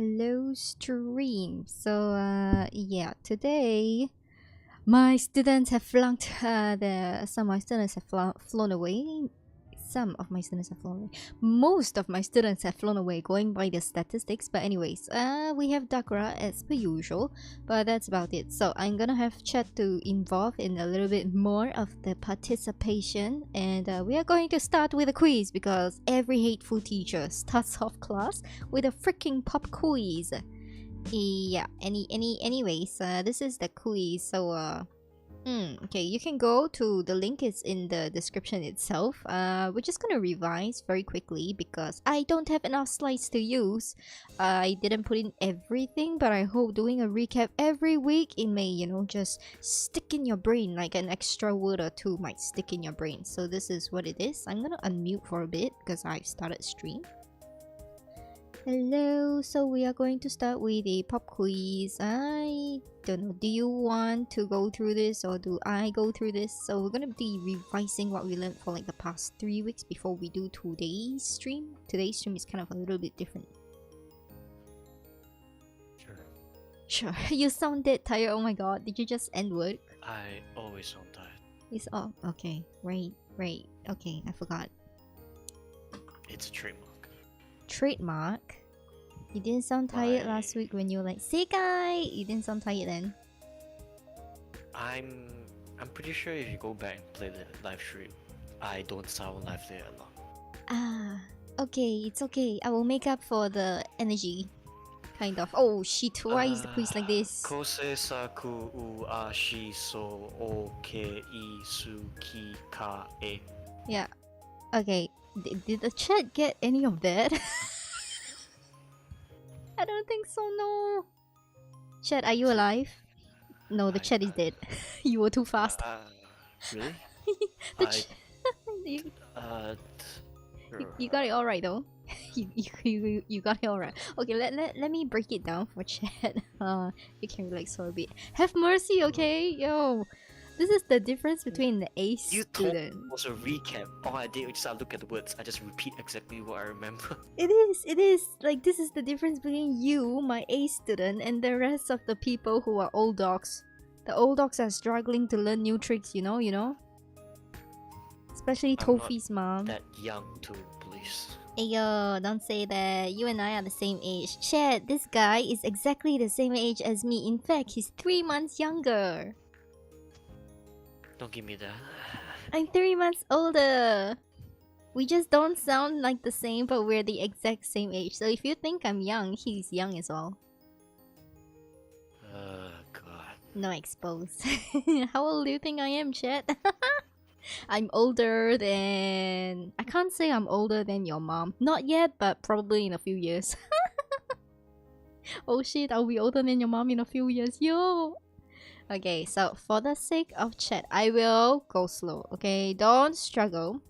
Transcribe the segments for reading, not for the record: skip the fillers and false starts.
Hello stream. So yeah, today my students have flunked. Some of my students have flown away. Some of my students have flown away. Most of my students have flown away, going by the statistics. But anyways, we have Dakra as per usual, but that's about it. So I'm gonna have chat to involve in a little bit more of the participation, and we are going to start with a quiz because every hateful teacher starts off class with a freaking pop quiz. Yeah. Anyways, this is the quiz. So okay, you can go to the link is in the description itself. We're just gonna revise very quickly because I don't have enough slides to use. I didn't put in everything, but I hope doing a recap every week it may, just stick in your brain, like an extra word or two might stick in your brain. So this is what it is. I'm gonna unmute for a bit because I've started stream. Hello, so we are going to start with a pop quiz. I don't know, do you want to go through this or do I go through this? So we're gonna be revising what we learned for like the past 3 weeks before we do today's stream. Today's stream is kind of a little bit different. Sure. You sound dead tired. Oh my god, did you just end work? I always sound tired. It's all okay. Right. Okay, I forgot. It's a trademark. Trademark? You didn't sound tired last week when you were like, Sekai! You didn't sound tired then. I'm pretty sure if you go back and play the live stream, I don't sound lively a lot. Ah, okay, it's okay. I will make up for the energy. Kind of. Oh shit, why is the quiz like this? Kose saku u ashi so oke isuki ka e. Yeah. Okay. Did the chat get any of that? I don't think so, no. Chat, are you alive? No, the chat is dead. You were too fast. Really? You got it all right though. you got it all right. Okay, let me break it down for chat. You can relax for a bit. Have mercy, okay? Yo, this is the difference between the A student. You told a recap. All I did was just look at the words. I just repeat exactly what I remember. It is. Like, this is the difference between you, my A student, and the rest of the people who are old dogs. The old dogs are struggling to learn new tricks, you know? Especially Tofi's mom. That young too, please. Ayo, don't say that. You and I are the same age. Chad, this guy is exactly the same age as me. In fact, he's 3 months younger. Don't give me that. I'm 3 months older. We just don't sound like the same, but we're the exact same age. So if you think I'm young, he's young as well. God. No expose. How old do you think I am, Chat? I'm older than... I can't say I'm older than your mom. Not yet, but probably in a few years. Oh shit, I'll be older than your mom in a few years. Yo! Okay, so for the sake of chat, I will go slow, okay? Don't struggle.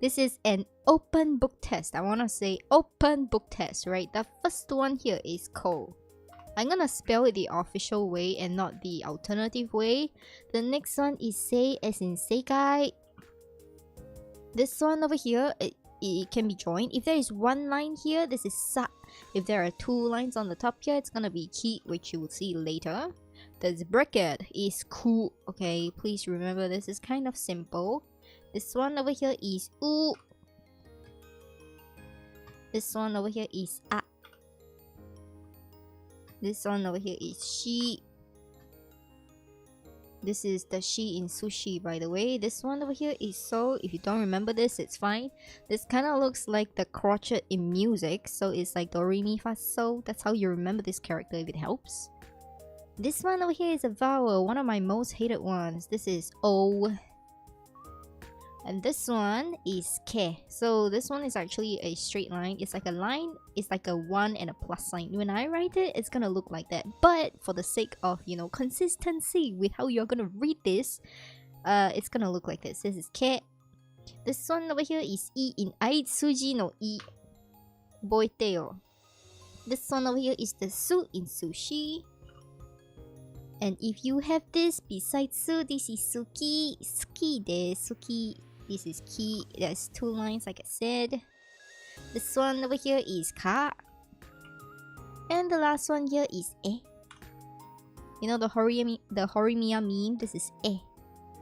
This is an open book test. I want to say open book test, right? The first one here is ko. I'm gonna spell it the official way and not the alternative way. The next one is say as in sekai. This one over here, it can be joined. If there is one line here, this is sa. If there are 2 lines on the top here, it's gonna be ki, which you will see later. The bracket is ku. Okay, please remember this is kind of simple. This one over here is u. This one over here is a. This one over here is shi. This is the shi in sushi, by the way. This one over here is so. If you don't remember this, it's fine. This kind of looks like the crotchet in music, so it's like do re mi fa so. That's how you remember this character if it helps. This one over here is a vowel, one of my most hated ones. This is O. And this one is ke. So this one is actually a straight line. It's like a line. It's like a 1 and a plus sign. When I write it, it's gonna look like that. But for the sake of, consistency with how you're gonna read this, it's gonna look like this. This is ke. This one over here is I in Aitsuji no I. Boiteo. This one over here is the su in sushi. And if you have this besides su, this is suki. Suki de suki. This is ki. There's 2 lines like I said. This one over here is ka. And the last one here is e. You know the Horimiya meme? This is e.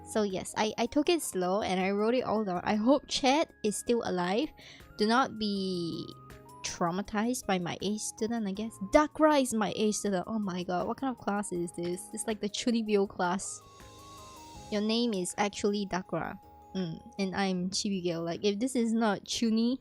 So yes, I took it slow and I wrote it all down. I hope chat is still alive. Do not be traumatized by my A student, I guess. Dakra is my A student. Oh my god, what kind of class is this? It's like the Chibigail class. Your name is actually Dakra. And I'm Chibigail. Like, if this is not Chuni,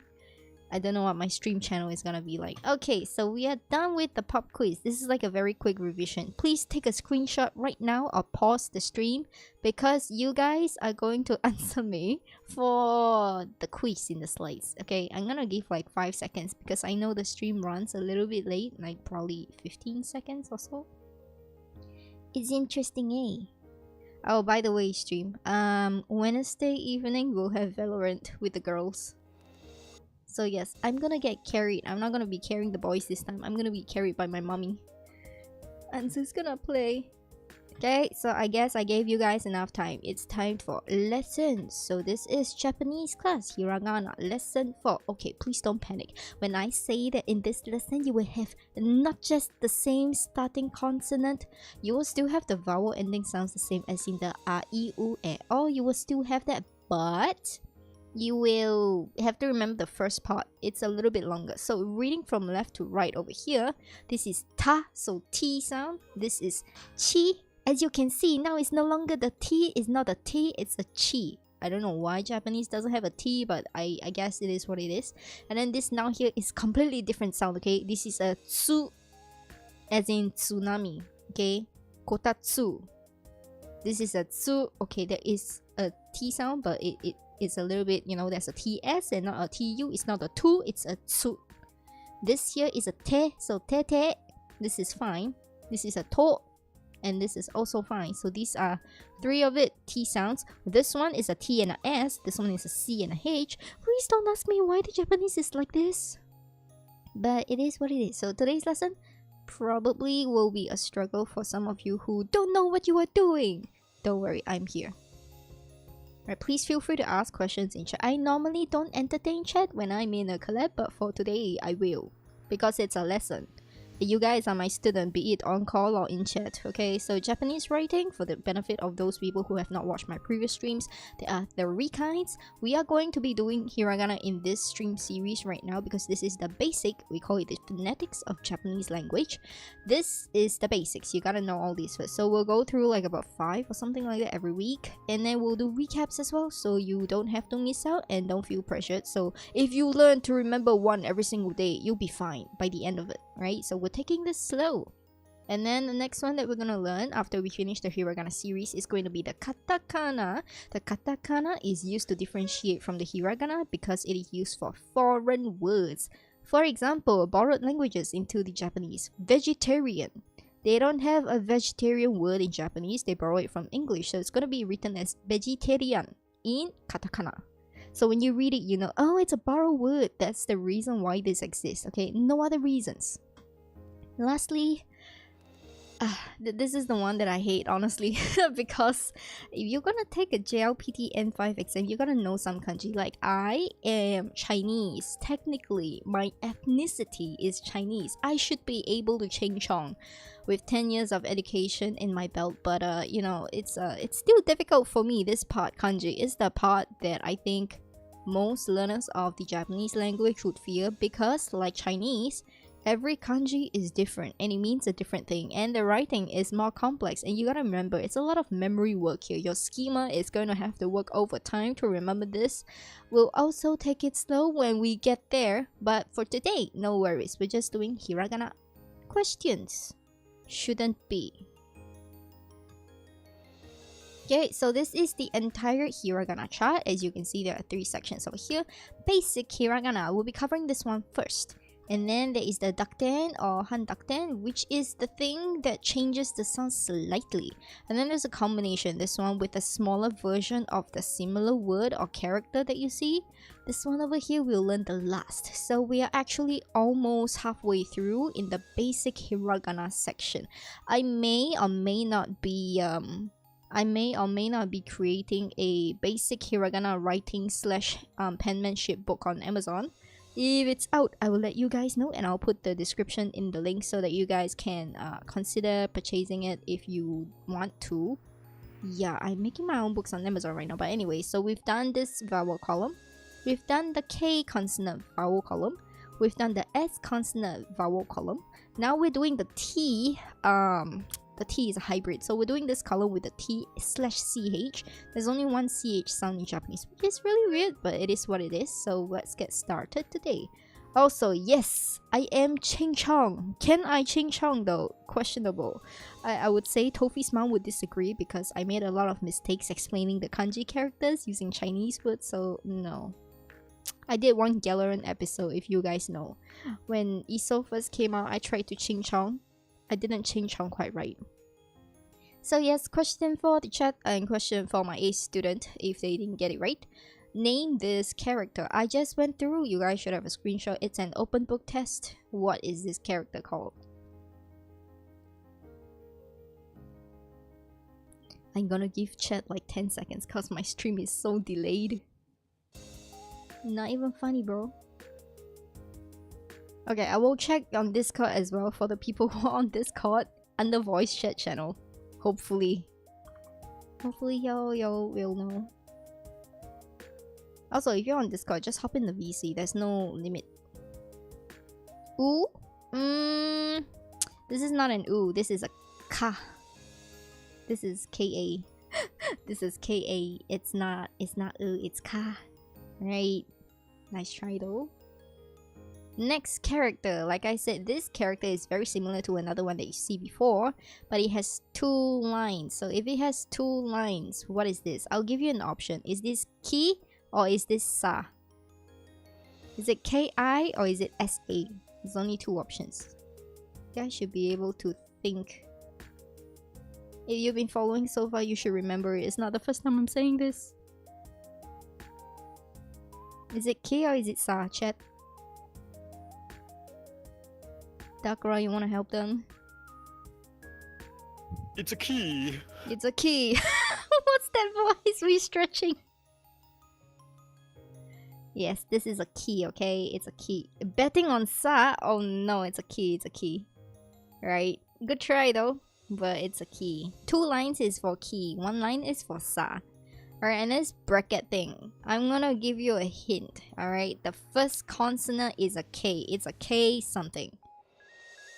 I don't know what my stream channel is gonna be like. Okay, so we are done with the pop quiz. This is like a very quick revision. Please take a screenshot right now or pause the stream because you guys are going to answer me for the quiz in the slides. Okay, I'm gonna give like 5 seconds because I know the stream runs a little bit late, like probably 15 seconds or so. It's interesting, eh? Oh, by the way, stream. Wednesday evening we'll have Valorant with the girls. So yes, I'm gonna get carried. I'm not gonna be carrying the boys this time. I'm gonna be carried by my mommy. And so it's gonna play. Okay, so I guess I gave you guys enough time. It's time for lessons. So this is Japanese class, Hiragana, lesson 4. Okay, please don't panic. When I say that in this lesson, you will have not just the same starting consonant, you will still have the vowel ending sounds the same as in the a, I, U, E, O. You will still have that, but you will have to remember the first part. It's a little bit longer. So reading from left to right over here, this is ta, so T sound. This is chi. As you can see, now it's no longer the T, it's not a T, it's a chi. I don't know why Japanese doesn't have a T, but I guess it is what it is. And then this now here is completely different sound, okay? This is a tsu, as in tsunami, okay? Kotatsu. This is a tsu, okay, there is a T sound, but it's a little bit, you know, there's a TS and not a TU. It's not a tu, it's a tsu. This here is a te, so te. This is fine. This is a to. And this is also fine. So these are 3 of it, T sounds. This one is a T and a S. This one is a C and a H. Please don't ask me why the Japanese is like this. But it is what it is. So today's lesson probably will be a struggle for some of you who don't know what you are doing. Don't worry, I'm here. Right, please feel free to ask questions in chat. I normally don't entertain chat when I'm in a collab, but for today I will. Because it's a lesson. You guys are my student, be it on call or in chat, okay? So Japanese writing, for the benefit of those people who have not watched my previous streams, there are 3 kinds. We are going to be doing hiragana in this stream series right now because this is the basic, we call it the phonetics of Japanese language. This is the basics, you gotta know all these first. So we'll go through like about 5 or something like that every week, and then we'll do recaps as well, so you don't have to miss out and don't feel pressured. So if you learn to remember 1 every single day, you'll be fine by the end of it, right? So we're taking this slow. And then the next one that we're gonna learn after we finish the hiragana series is going to be the katakana. The katakana is used to differentiate from the hiragana because it is used for foreign words. For example, borrowed languages into the Japanese. Vegetarian. They don't have a vegetarian word in Japanese, they borrow it from English, so it's gonna be written as vegetarian in katakana. So when you read it, you know, oh, it's a borrowed word. That's the reason why this exists, okay? No other reasons. Lastly, this is the one that I hate, honestly, because if you're gonna take a JLPT N5 exam, you're gonna know some kanji. Like, I am Chinese. Technically, my ethnicity is Chinese. I should be able to Ching Chong with 10 years of education in my belt, but you know, it's still difficult for me. This part, kanji, is the part that I think most learners of the Japanese language would fear because, like Chinese, every kanji is different and it means a different thing, and the writing is more complex, and you gotta remember it's a lot of memory work here. Your schema is going to have to work over time to remember this. We'll also take it slow when we get there, but for today, no worries, we're just doing hiragana. Questions? Shouldn't be. Okay, so this is the entire hiragana chart. As you can see, there are 3 sections over here. Basic hiragana, we'll be covering this one first. And then there is the dakten or handakten, which is the thing that changes the sound slightly. And then there's a combination, this one with a smaller version of the similar word or character that you see. This one over here we'll learn the last. So we are actually almost halfway through in the basic hiragana section. I may or may not be creating a basic hiragana writing / penmanship book on Amazon. If it's out, I will let you guys know, and I'll put the description in the link so that you guys can consider purchasing it if you want to. Yeah, I'm making my own books on Amazon right now. But anyway, so we've done this vowel column. We've done the K consonant vowel column. We've done the S consonant vowel column. Now we're doing the T. The T is a hybrid, so we're doing this column with the T/CH. There's only one CH sound in Japanese, which is really weird, but it is what it is. So let's get started today. Also, yes, I am Ching Chong. Can I Ching Chong though? Questionable. I would say Tofi's mom would disagree because I made a lot of mistakes explaining the kanji characters using Chinese words, so no. I did one Galeran episode, if you guys know. When Iso first came out, I tried to Ching Chong. I didn't Ching Chong quite right. So yes, question for the chat and question for my A student if they didn't get it right. Name this character. I just went through. You guys should have a screenshot. It's an open book test. What is this character called? I'm gonna give chat like 10 seconds because my stream is so delayed. Not even funny, bro. Okay, I will check on Discord as well for the people who are on Discord under voice chat channel. Hopefully. Hopefully y'all will know. Also, if you're on Discord, just hop in the VC. There's no limit. Ooh? This is not an ooh. This is a ka. This is K-A. This is K-A. It's not ooh. It's ka. Right. Nice try though. Next character. Like I said, this character is very similar to another one that you see before, but it has 2 lines. So if it has 2 lines, what is this? I'll give you an option. Is this ki or is this sa? Is it K-I or is it S-A? There's only 2 options. You guys should be able to think. If you've been following so far, you should remember it. It's not the first time I'm saying this. Is it K or is it sa, chat? Dakura, you wanna help them? It's a key. It's a key. What's that voice we stretching? Yes, this is a key, okay? It's a key. Betting on sa? Oh no, it's a key, it's a key. Right. Good try though, but it's a key. 2 lines is for key, 1 line is for sa. Alright, and this bracket thing, I'm gonna give you a hint, alright? The first consonant is a K. It's a K something.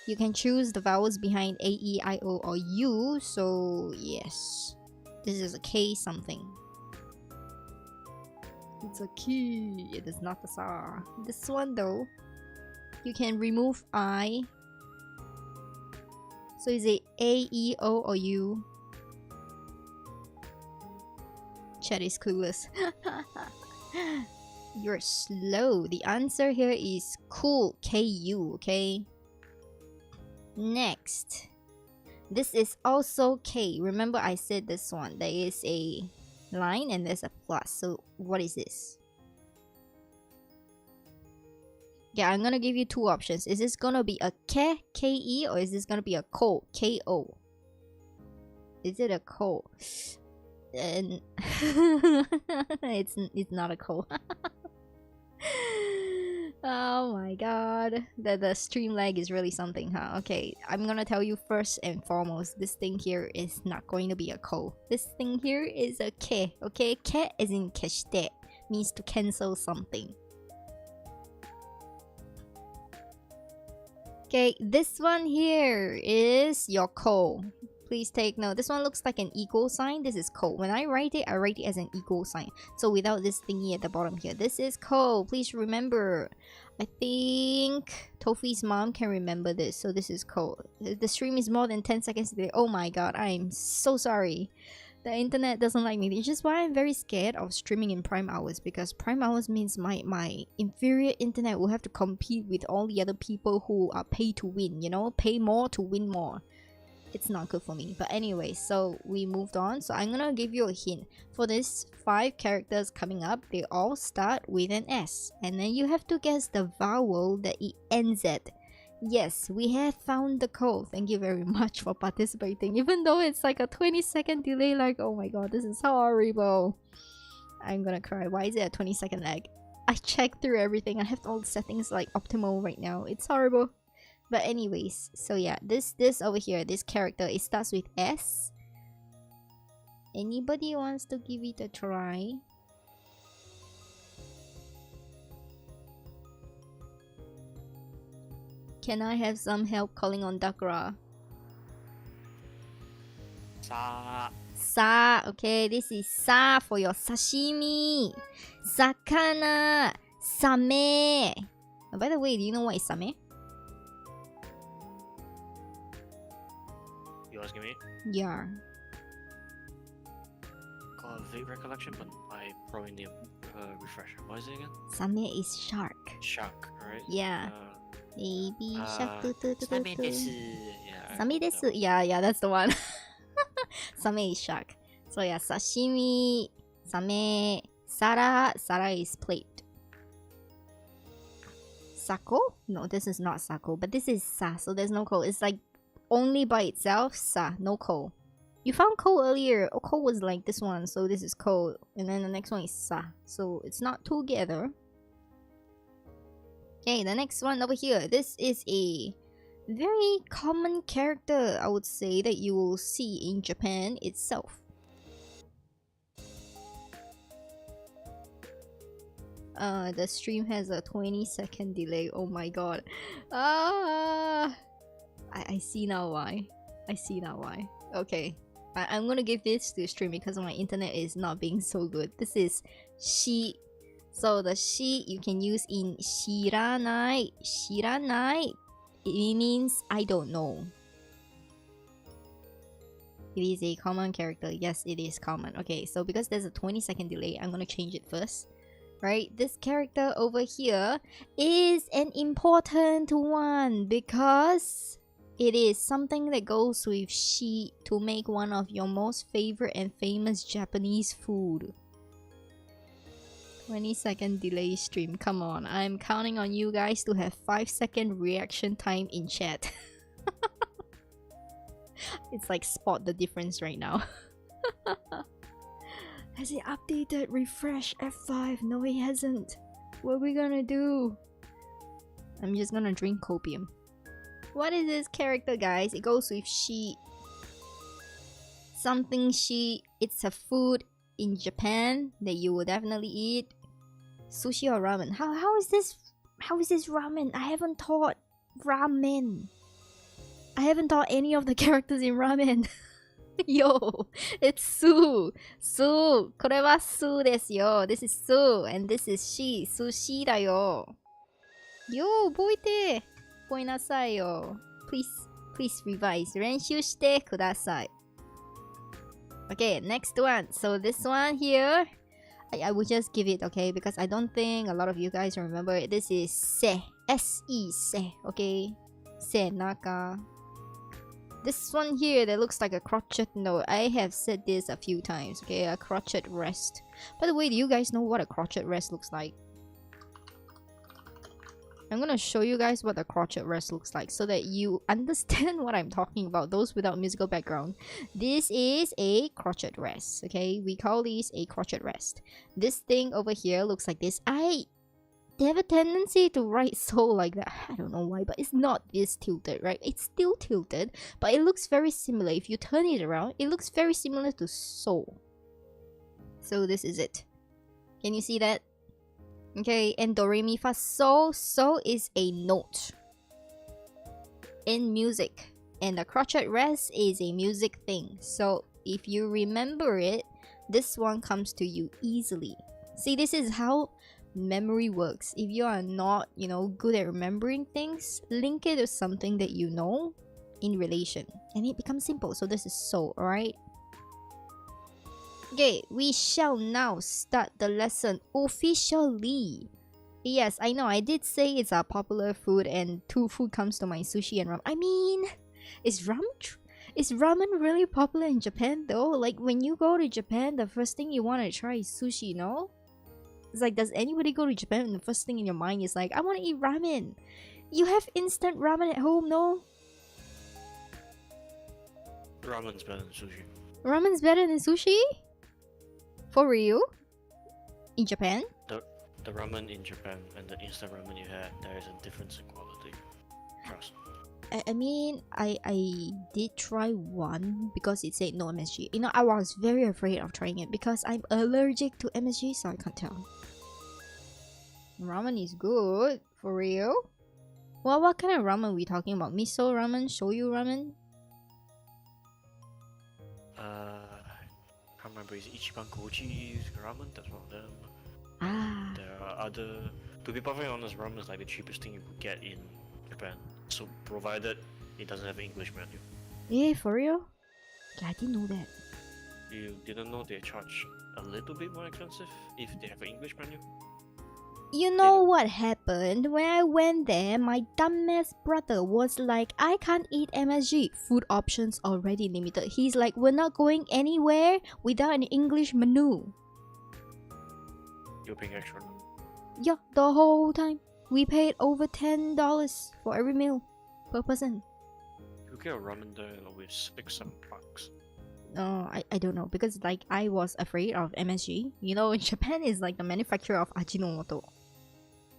You can choose the vowels behind A, E, I, O, or U, so yes. This is a K something. It's a key. It is not the sa. This one though, you can remove I. So is it A, E, O, or U? Chat is clueless. You're slow. The answer here is cool. K-U, okay? Next. This is also K. Remember I said this one. There is a line and there's a plus. So what is this? Yeah, I'm gonna give you 2 options. Is this gonna be a Ke, K-E, or is this gonna be a Ko, K-O? Is it a Ko? And it's not a Ko. Oh my god. The stream lag is really something, huh? Okay, I'm gonna tell you first and foremost, this thing here is not going to be a Ko. This thing here is a Ke, okay? Ke is in keshite, means to cancel something. Okay, this one here is your Ko. Please take note. This one looks like an equal sign. This is Ko. When I write it as an equal sign. So without this thingy at the bottom here. This is Ko. Please remember. I think Tofi's mom can remember this. So this is Ko. The stream is more than 10 seconds today. Oh my god. I'm so sorry. The internet doesn't like me. It's just why I'm very scared of streaming in prime hours. Because prime hours means my inferior internet will have to compete with all the other people who are pay to win. You know? Pay more to win more. It's not good for me. But anyway, so we moved on. So I'm gonna give you a hint. For these 5 characters coming up, they all start with an S. And then you have to guess the vowel that it ends at. Yes, we have found the code. Thank you very much for participating. Even though it's like a 20-second delay, like, oh my god, this is horrible. I'm gonna cry. Why is it a 20-second lag? I checked through everything. I have all the settings like optimal right now. It's horrible. But anyways, so yeah, this over here, this character, it starts with S. Anybody wants to give it a try? Can I have some help calling on Dakra? Sa. Okay, this is sa for your sashimi. Sakana. Same. Oh, by the way, do you know what is same? You asking me? Yeah. Got a vague recollection, but I probably need a refresher. What is it again? Same is shark. Shark, right? Yeah. Baby shark. Same desu. Yeah. Same desu. Yeah, that's the one. Same is shark. So yeah, sashimi, same, sara. Sara is plate. Sako? No, this is not sako, but this is sa, so there's no ko. It's like only by itself, sa, no ko. You found ko earlier. Oh, ko was like this one, so this is ko, and then the next one is sa, so it's not together. Okay, the next one over here. This is a very common character, I would say, that you will see in Japan itself. The stream has a 20-second delay. Oh my god. I see now why. I see now why. Okay. I'm gonna give this to stream because my internet is not being so good. This is she. So the she you can use in shiranai. Shiranai, it means I don't know. It is a common character. Yes, it is common. Okay, so because there's a 20-second delay, I'm gonna change it first. Right, this character over here is an important one because it is something that goes with she to make one of your most favorite and famous Japanese food. 20-second delay stream. Come on, I'm counting on you guys to have 5-second reaction time in chat. It's like spot the difference right now. Has it updated? Refresh F5. No, it hasn't. What are we gonna do? I'm just gonna drink copium. What is this character, guys? It goes with she. Something she. It's a food in Japan that you will definitely eat. Sushi or ramen? How is this? How is this ramen? I haven't taught ramen. I haven't taught any of the characters in ramen. Yo, it's Su. Su. これは Su ですよ. This is Su and this is she. Sushi だよ. Yo, 覚えて。覚えなさいよ. Please revise. 練習してください. Okay, next one. So this one here, I will just give it, okay? Because I don't think a lot of you guys remember it. This is se. S-E, se. Okay? Se, naka. This one here that looks like a crotchet note. I have said this a few times, okay? A crotchet rest. By the way, do you guys know what a crotchet rest looks like? I'm gonna show you guys what a crotchet rest looks like so that you understand what I'm talking about, those without musical background. This is a crotchet rest, okay? We call these a crotchet rest. This thing over here looks like this. They have a tendency to write so like that. I don't know why, but it's not this tilted, right? It's still tilted, but it looks very similar. If you turn it around, it looks very similar to so. So this is it. Can you see that? Okay, and do re mi fa so. So is a note in music, and the crotchet rest is a music thing. So if you remember it, this one comes to you easily. See, this is how memory works. If you are not, good at remembering things, link it to something that you know in relation, and it becomes simple. So this is so, alright? Okay, we shall now start the lesson officially. Yes, I know, I did say it's a popular food and two food comes to mind, sushi and ramen. I mean, is ramen really popular in Japan though? Like when you go to Japan, the first thing you want to try is sushi, no? It's like, does anybody go to Japan and the first thing in your mind is like, I want to eat ramen? You have instant ramen at home, no? Ramen's better than sushi. Ramen's better than sushi? For real? In Japan? The the ramen in Japan and the instant ramen you had, there is a difference in quality. Trust. I mean, I did try one because it said no MSG. You know, I was very afraid of trying it because I'm allergic to MSG, so I can't tell. Ramen is good, for real. Well, what kind of ramen are we talking about? Miso ramen, shoyu ramen? I can't remember. Is Ichiban Koji's ramen? That's one of them. Ah, There are other. To be perfectly honest, ramen is like the cheapest thing you could get in Japan. So provided it doesn't have an English menu. yeah, for real? Yeah, I didn't know that. You didn't know they charge a little bit more expensive if they have an English menu? You know what happened? When I went there, my dumbass brother was like, I can't eat MSG. Food options already limited. He's like, we're not going anywhere without an English menu. You're paying extra. Yeah, the whole time. We paid over $10 for every meal per person. You get a ramen there with 6-7 bucks. I don't know because like I was afraid of MSG. You know, Japan is like the manufacturer of Ajinomoto.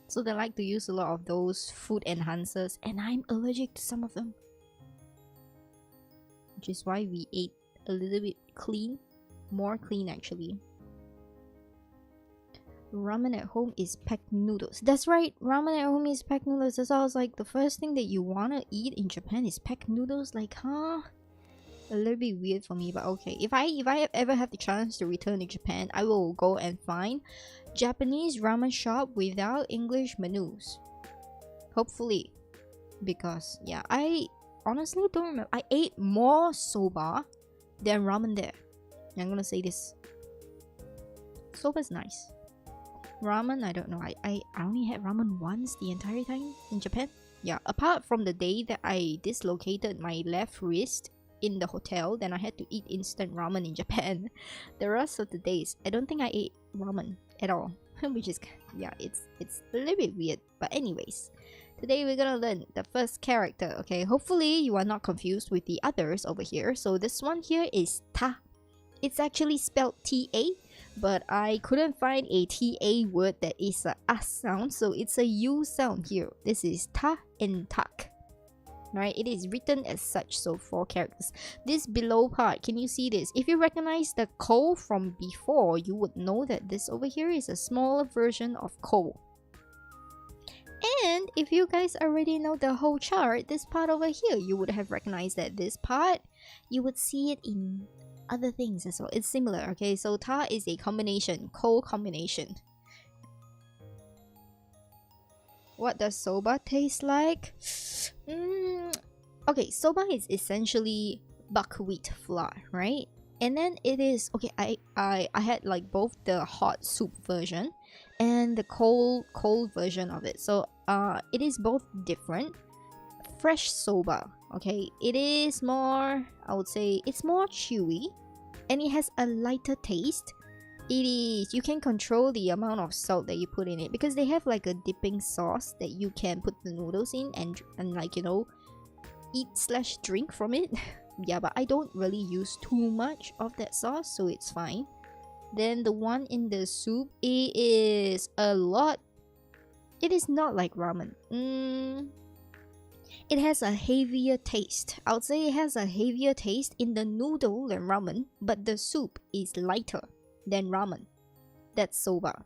So they like to use a lot of those food enhancers and I'm allergic to some of them. Which is why we ate a little bit clean. More clean actually. Ramen at home is packed noodles. That's right, ramen at home is packed noodles. That's why I was like, the first thing that you wanna eat in Japan is packed noodles? Like, huh? A little bit weird for me, but okay. If I ever have the chance to return to Japan, I will go and find Japanese ramen shop without English menus. Hopefully. Because yeah, I honestly don't remember. I ate more soba than ramen there. I'm gonna say this. Soba's nice. Ramen, I don't know. I only had ramen once the entire time in Japan. Yeah, apart from the day that I dislocated my left wrist in the hotel, then I had to eat instant ramen in Japan. The rest of the days, I don't think I ate ramen at all. Which is, yeah, it's a little bit weird. But anyways, today we're gonna learn the first character, okay? Hopefully you are not confused with the others over here. So this one here is ta. It's actually spelled T-A, but I couldn't find a T-A word that is a S sound, so it's a U sound here. This is ta and tak. Right, it is written as such, so 4 characters. This below part, can you see this? If you recognize the ko from before, you would know that this over here is a smaller version of ko. And if you guys already know the whole chart, this part over here, you would have recognized that this part, you would see it in other things as well. It's similar, okay? So ta is a combination, ko combination. What does soba taste like? Okay, soba is essentially buckwheat flour, right? And then it is okay. I had like both the hot soup version and the cold version of it. So it is both different. Fresh soba, okay, it is more, I would say it's more chewy and it has a lighter taste. It is, you can control the amount of salt that you put in it because they have like a dipping sauce that you can put the noodles in and like, you know, eat slash drink from it. Yeah, but I don't really use too much of that sauce, so it's fine. Then the one in the soup, it is a lot. It is not like ramen. It has a heavier taste. I would say it has a heavier taste in the noodle than ramen, but the soup is lighter than ramen. That's soba.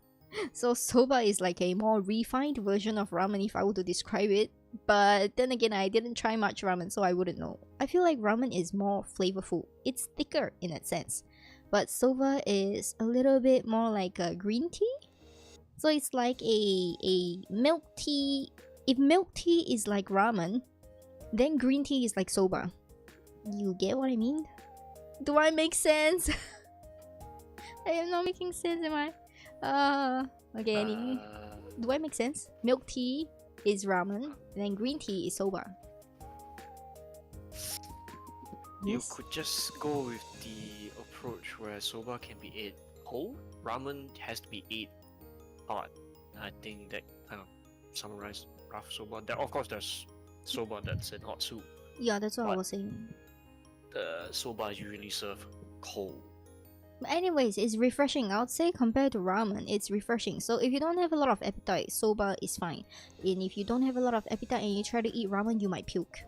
So soba is like a more refined version of ramen if I were to describe it. But then again, I didn't try much ramen, so I wouldn't know. I feel like ramen is more flavorful. It's thicker in that sense. But soba is a little bit more like a green tea. So it's like a milk tea. If milk tea is like ramen, then green tea is like soba. You get what I mean? Do I make sense? I am not making sense, am I? Okay, anyway. Do I make sense? Milk tea is ramen, and then green tea is soba. You Yes. could just go with the approach where soba can be ate whole, ramen has to be ate hot. I think that kind of summarizes rough soba. There, of course, there's soba that's in hot soup. Yeah, that's what I What? was saying. The soba is usually served cold. But anyways, it's refreshing. I would say compared to ramen, it's refreshing. So if you don't have a lot of appetite, soba is fine. And if you don't have a lot of appetite and you try to eat ramen, you might puke.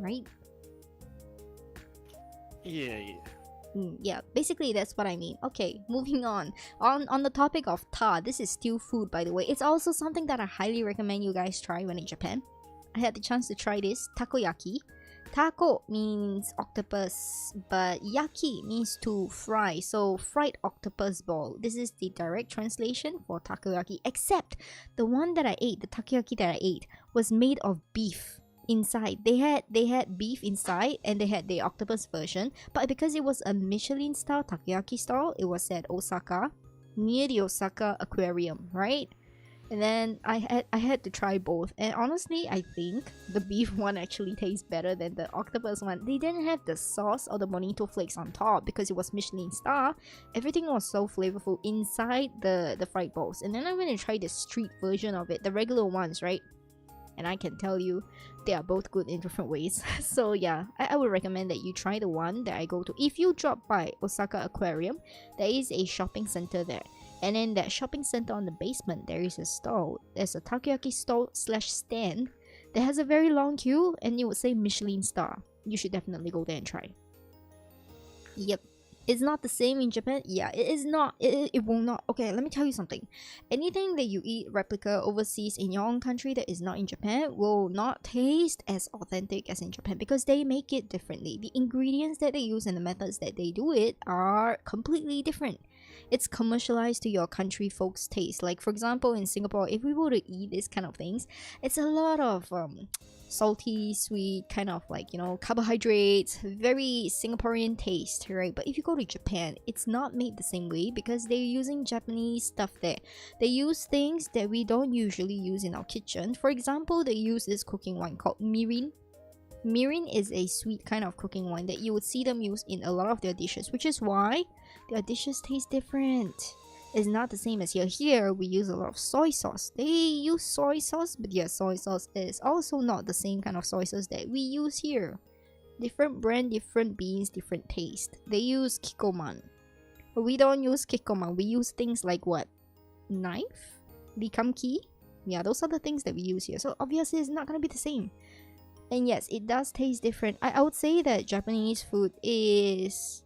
Right? Yeah. Yeah, basically that's what I mean. Okay, moving on. On the topic of ta, this is still food, by the way. It's also something that I highly recommend you guys try when in Japan. I had the chance to try this takoyaki. Tako means octopus, but yaki means to fry. So fried octopus ball. This is the direct translation for takoyaki. Except the one that I ate, the takoyaki that I ate, was made of beef. Inside they had beef inside, and they had the octopus version, but because it was a Michelin style takoyaki stall, it was at Osaka near the Osaka aquarium, right? And then I had to try both, and honestly I think the beef one actually tastes better than the octopus one. They didn't have the sauce or the bonito flakes on top because it was Michelin star. Everything was so flavorful inside the fried balls. And then I went and tried the street version of it, the regular ones, right? And I can tell you, they are both good in different ways. So yeah, I would recommend that you try the one that I go to. If you drop by Osaka Aquarium, there is a shopping center there. And in that shopping center on the basement, there is a stall. There's a takoyaki stall / stand that has a very long queue, and it would say Michelin star. You should definitely go there and try. Yep. It's not the same in Japan. Yeah, it is not. It will not. Okay, let me tell you something. Anything that you eat replica overseas in your own country that is not in Japan will not taste as authentic as in Japan because they make it differently. The ingredients that they use and the methods that they do it are completely different. It's commercialized to your country folks' taste. Like for example, in Singapore, if we were to eat these kind of things, it's a lot of salty, sweet, kind of like, you know, carbohydrates, very Singaporean taste, right? But if you go to Japan, it's not made the same way because they're using Japanese stuff there. They use things that we don't usually use in our kitchen. For example, they use this cooking wine called mirin. Mirin is a sweet kind of cooking wine that you would see them use in a lot of their dishes, which is why their dishes taste different. It's not the same as here. Here, we use a lot of soy sauce. They use soy sauce, but yeah, soy sauce is also not the same kind of soy sauce that we use here. Different brand, different beans, different taste. They use kikoman. But we don't use kikoman. We use things like what? Knife? Bikamki? Yeah, those are the things that we use here. So obviously, it's not going to be the same. And yes, it does taste different. I would say that Japanese food is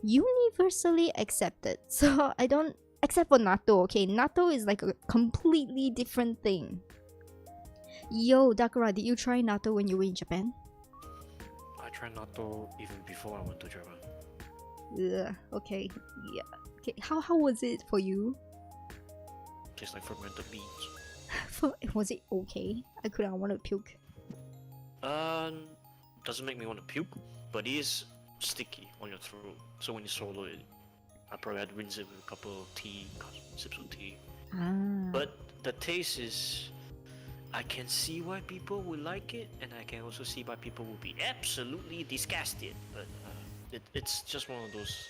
universally accepted. So I don't... Except for natto, okay? Natto is like a completely different thing. Yo, Dakura, did you try natto when you were in Japan? I tried natto even before I went to Japan. Ugh, okay, yeah. Okay, how was it for you? Tastes like fermented beans. Was it okay? I want to puke. Doesn't make me want to puke, but it is sticky on your throat. So when you swallow it, I probably had to rinse it with a couple of sips of tea. But the taste is... I can see why people would like it, and I can also see why people would be absolutely disgusted. But it's just one of those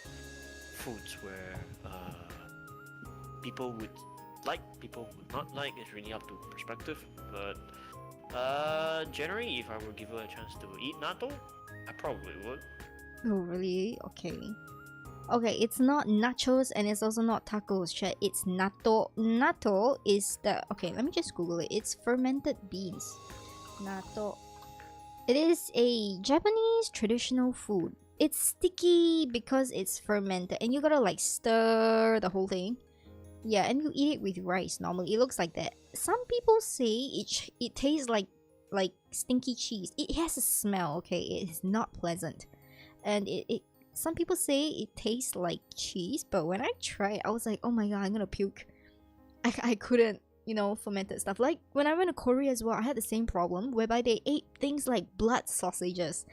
foods where people would like, people would not like. It's really up to perspective. But generally, if I were given a chance to eat natto, I probably would. Oh, really? Okay. Okay, it's not nachos and it's also not tacos, chat. It's natto. Natto is the... Okay, let me just Google it. It's fermented beans. Natto. It is a Japanese traditional food. It's sticky because it's fermented and you gotta like stir the whole thing. Yeah, and you eat it with rice normally. It looks like that. Some people say it tastes like stinky cheese. It has a smell, okay? It is not pleasant. And some people say it tastes like cheese, but when I tried, I was like, oh my god, I'm gonna puke. I couldn't, you know, fermented stuff. Like, when I went to Korea as well, I had the same problem, whereby they ate things like blood sausages.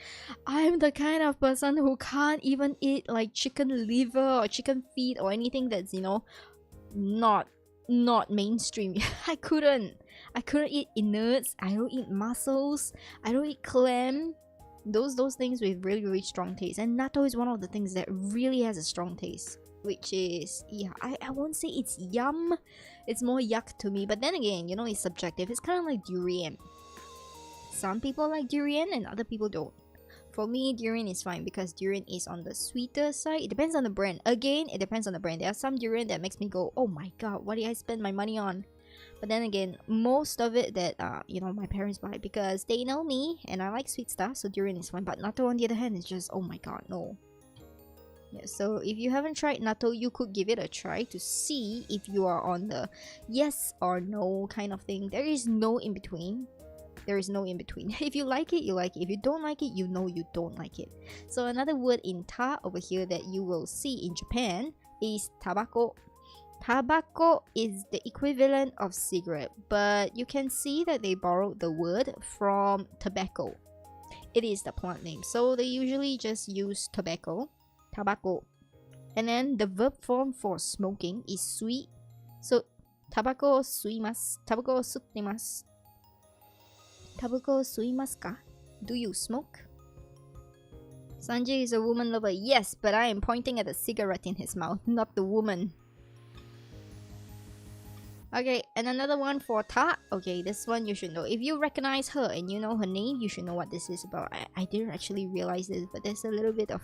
I'm the kind of person who can't even eat, like, chicken liver or chicken feet or anything that's, you know, not mainstream. I couldn't eat innards. I don't eat mussels. I don't eat clam. Those things with really strong taste, and natto is one of the things that really has a strong taste, which is, yeah, I won't say it's yum, it's more yuck to me, but then again, you know, it's subjective. It's kind of like durian. Some people like durian and other people don't. For me, durian is fine because durian is on the sweeter side. It depends on the brand. Again, it depends on the brand. There are some durian that makes me go, oh my god, what did I spend my money on? But then again, most of it that my parents buy because they know me and I like sweet stuff, so durian is fine. But natto on the other hand is just, oh my god, no. Yeah, so if you haven't tried natto, you could give it a try to see if you are on the yes or no kind of thing. There is no in between. There is no in between. If you like it, you like it. If you don't like it, you know you don't like it. So another word in ta over here that you will see in Japan is tabako. Tabako is the equivalent of cigarette, but you can see that they borrowed the word from tobacco. It is the plant name, so they usually just use tobacco, tabako. And then the verb form for smoking is sui. So tabako suimasu, tabako suttemasu. Tabako suimasu ka? Do you smoke? Sanjay is a woman lover. Yes, but I am pointing at the cigarette in his mouth, not the woman. Okay, and another one for ta. Okay, this one you should know. If you recognize her and you know her name, you should know what this is about. I didn't actually realize this, but there's a little bit of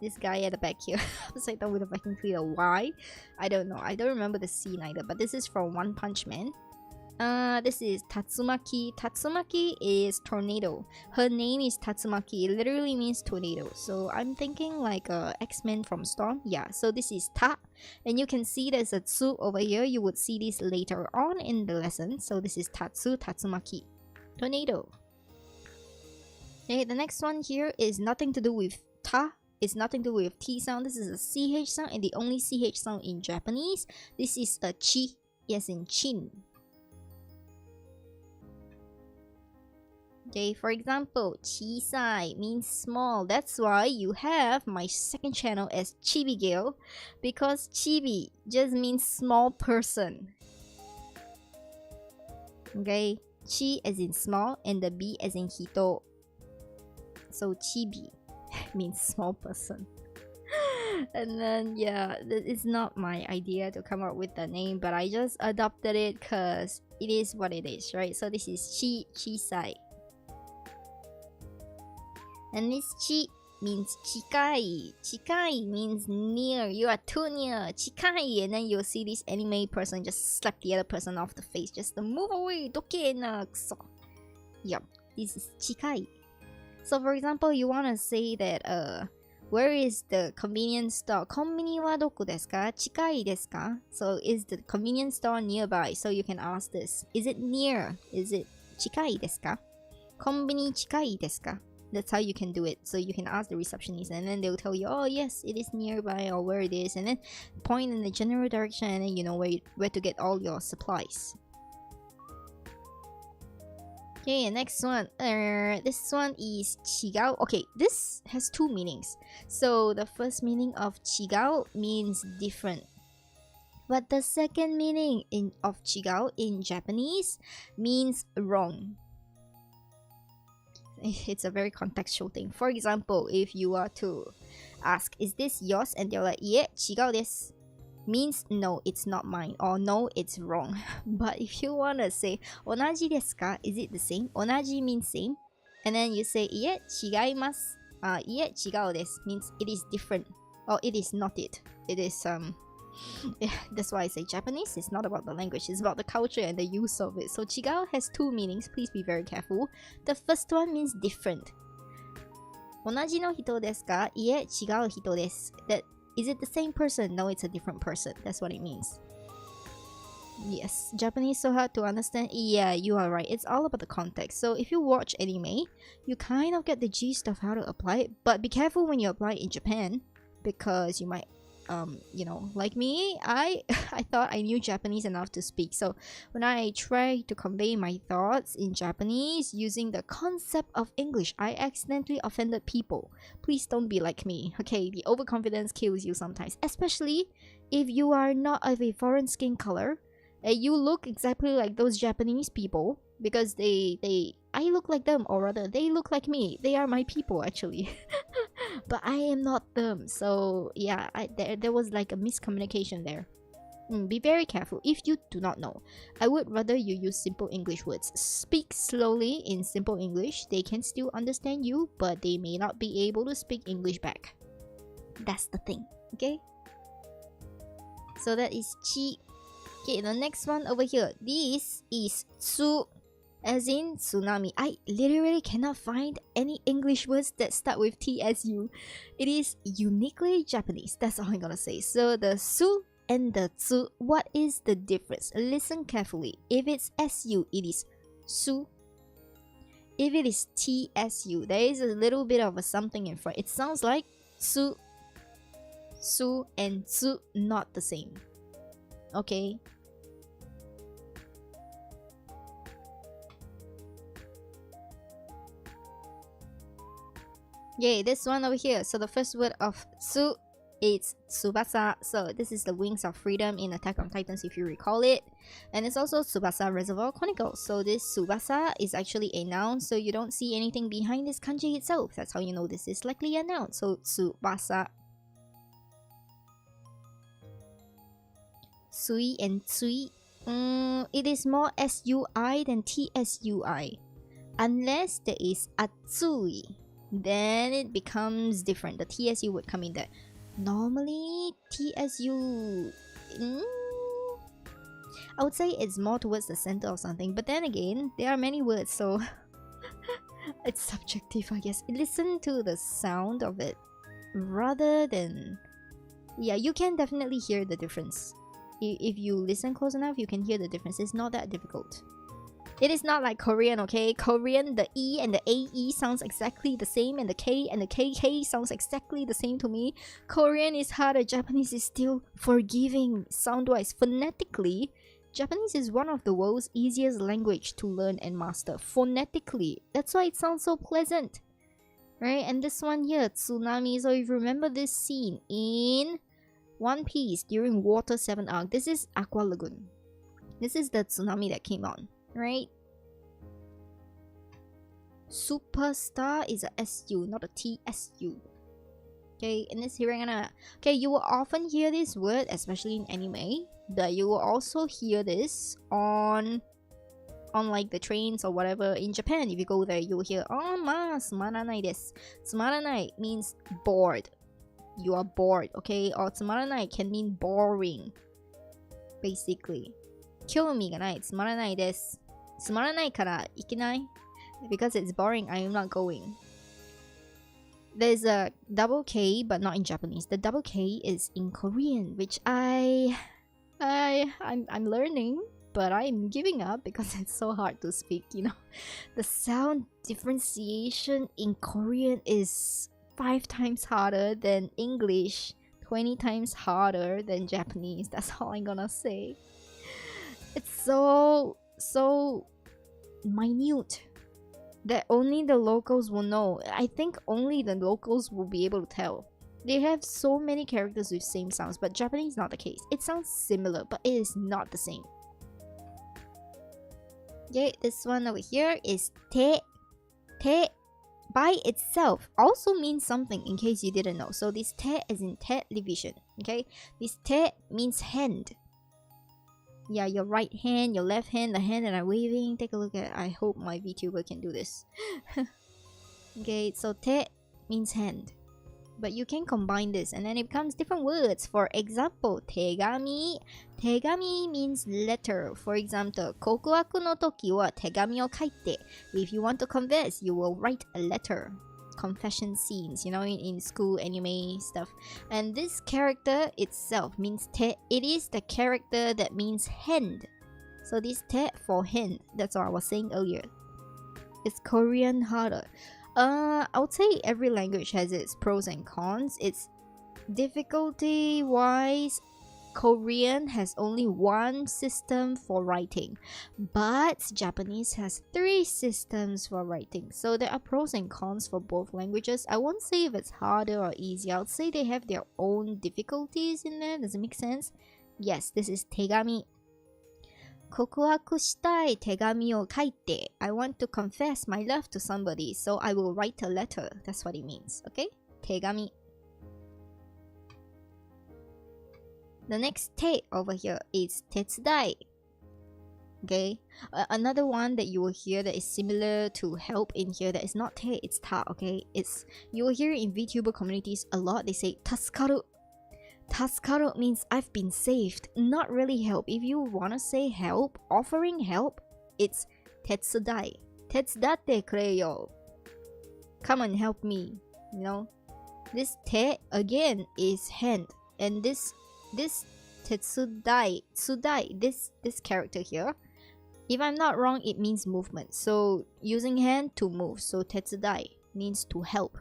this guy at the back here. Upside down with a vacuum cleaner. Why? I don't know. I don't remember the scene either, but this is from One Punch Man. This is Tatsumaki. Tatsumaki is tornado. Her name is Tatsumaki. It literally means tornado. So I'm thinking like X-Men from Storm. Yeah, so this is Ta. And you can see there's a Tsu over here. You would see this later on in the lesson. So this is Tatsu, Tatsumaki. Tornado. Okay, the next one here is nothing to do with Ta. It's nothing to do with T sound. This is a CH sound and the only CH sound in Japanese. This is a Chi, as in chin. Okay, for example, chisai means small. That's why you have my second channel as Chibigail, because chibi just means small person. Okay, chi as in small and the b as in hito. So chibi means small person. And then yeah, it's not my idea to come up with the name, but I just adopted it because it is what it is, right? So this is chisai. And this chi means chikai. Chikai means near. You are too near. Chikai. And then you'll see this anime person just slap the other person off the face. Just move away. Doke na kuso. Yup. This is chikai. So for example, you want to say that where is the convenience store? Konbini wa doko desu ka? Chikai desu ka? So is the convenience store nearby? So you can ask this. Is it near? Is it chikai desu ka? Konbini chikai desu ka? That's how you can do it. So you can ask the receptionist and then they'll tell you, oh yes, it is nearby or where it is, and then point in the general direction and then you know where to get all your supplies. Okay, next one. This one is chigao. Okay, this has two meanings. So the first meaning of chigao means different. But the second meaning of chigao in Japanese means wrong. It's a very contextual thing. For example, if you are to ask, is this yours? And they're like, yeah, chigao desu. Means no, it's not mine, or no, it's wrong. But if you want to say, onaji desu ka? Is it the same? Onaji means same. And then you say, yeah, chigaimasu. Yeah, chigao desu means it is different. Or it is not it. It is, yeah, that's why I say Japanese is not about the language, it's about the culture and the use of it. So chigao has two meanings, please be very careful. The first one means different. Onaji no hito desu ka? Ie, chigau hito desu. That is it the same person? No, it's a different person. That's what it means. Yes, Japanese so hard to understand. Yeah, you are right. It's all about the context. So if you watch anime, you kind of get the gist of how to apply it. But be careful when you apply it in Japan, because you might you know, like me, I thought I knew Japanese enough to speak. So when I try to convey my thoughts in Japanese using the concept of English, I accidentally offended people. Please don't be like me. Okay, the overconfidence kills you sometimes, especially if you are not of a foreign skin color. You look exactly like those Japanese people, because I look like them, or rather they look like me. They are my people actually. But I am not them. So yeah, there was like a miscommunication there. Be very careful if you do not know. I would rather you use simple English words. Speak slowly in simple English. They can still understand you, but they may not be able to speak English back. That's the thing, okay? So that is chi. Okay, the next one over here. This is tsu, as in tsunami. I literally cannot find any English words that start with tsu. It is uniquely Japanese. That's all I'm gonna say. So the su and the tsu, what is the difference? Listen carefully. If it's su, it is su. If it is tsu, there is a little bit of a something in front. It sounds like su, su, and tsu, not the same. Okay. Yay, this one over here. So the first word of tsu, it's Tsubasa. So this is the Wings of Freedom in Attack on Titans, if you recall it. And it's also Tsubasa Reservoir Chronicles. So this Tsubasa is actually a noun, so you don't see anything behind this kanji itself. That's how you know this is likely a noun. So Tsubasa. Sui and tsui. It is more sui than tsui. Unless there is atsui, then it becomes different. The tsu would come in there. Normally, tsu, I would say it's more towards the center of something. But then again, there are many words, so it's subjective, I guess. Listen to the sound of it rather than... Yeah, you can definitely hear the difference. If you listen close enough, you can hear the difference. It's not that difficult. It is not like Korean, okay? Korean, the E and the AE sounds exactly the same, and the K and the KK sounds exactly the same to me. Korean is harder. Japanese is still forgiving sound-wise. Phonetically, Japanese is one of the world's easiest language to learn and master. Phonetically. That's why it sounds so pleasant. Right? And this one here, tsunami. So if you remember this scene in One Piece during Water 7 arc, this is Aqua Lagoon. This is the tsunami that came on. Right? Superstar is a SU, not a TSU. Okay, and this hiragana. Okay, you will often hear this word, especially in anime, but you will also hear this on like the trains or whatever in Japan. If you go there, you will hear, oh ma, sumaranai desu. Sumaranai means bored. You are bored, okay? Or tsumaranai can mean boring, basically. 興味がない、つまらないです。つまらないから行けない because it's boring, I am not going. There's a double K, but not in Japanese. The double K is in Korean, which I'm learning, but I'm giving up because it's so hard to speak, you know. The sound differentiation in Korean is 5 times harder than English, 20 times harder than Japanese. That's all I'm gonna say. It's so minute that only the locals will know. I think only the locals will be able to tell. They have so many characters with same sounds, but Japanese is not the case. It sounds similar, but it is not the same. Okay, this one over here is te. Te by itself also means something, in case you didn't know. So this te is in television. Okay, this te means hand. Yeah, your right hand, your left hand, the hand that I'm waving. Take a look at. I hope my VTuber can do this. Okay, so te means hand, but you can combine this and then it becomes different words. For example, tegami. Tegami means letter. For example, kokuaku no toki wa tegami o kaite. If you want to confess, you will write a letter. Confession scenes, you know, in school anime stuff. And this character itself means te. It is the character that means hand. So this te for hand. That's what I was saying earlier. It's Korean harder. I would say every language has its pros and cons. It's difficulty wise, Korean has only one system for writing, but Japanese has 3 systems for writing. So there are pros and cons for both languages. I won't say if it's harder or easier. I would say they have their own difficulties in there. Does it make sense? Yes, this is tegami. 告白したい手紙を書いて I want to confess my love to somebody, so I will write a letter. That's what it means, okay? 手紙. The next te over here is tetsudai. Okay, another one that you will hear that is similar to help in here that is not te, it's ta. Okay, it's you will hear in VTuber communities a lot. They say tasukaru. Tasukaru means I've been saved, not really help. If you wanna say help, offering help, it's tetsudai. Tetsudatte kureyo. Come and help me. You know, this te again is hand, and this tetsudai, tsudai, this character here. If I'm not wrong, it means movement. So using hand to move. So tetsudai means to help.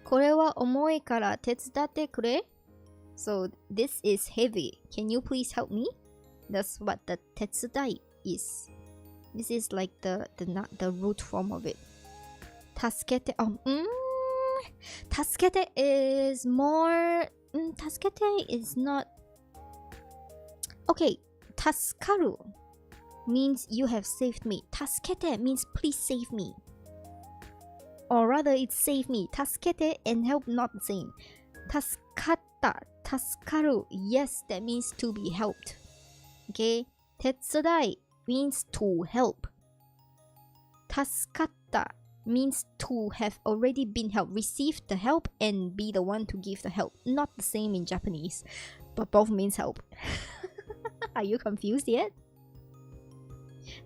これは重いから手伝ってくれ? So this is heavy. Can you please help me? That's what the tetsudai is. This is like the root form of it. 助けて 助けて is more 助けて is not okay. 助かる means you have saved me. 助けて means please save me. Or rather, it's save me. 助けて and help not the same. 助かった 助かる yes, that means to be helped. Okay? 手伝い means to help. 助かった means to have already been helped, received the help and be the one to give the help. Not the same in Japanese, but both means help. Are you confused yet?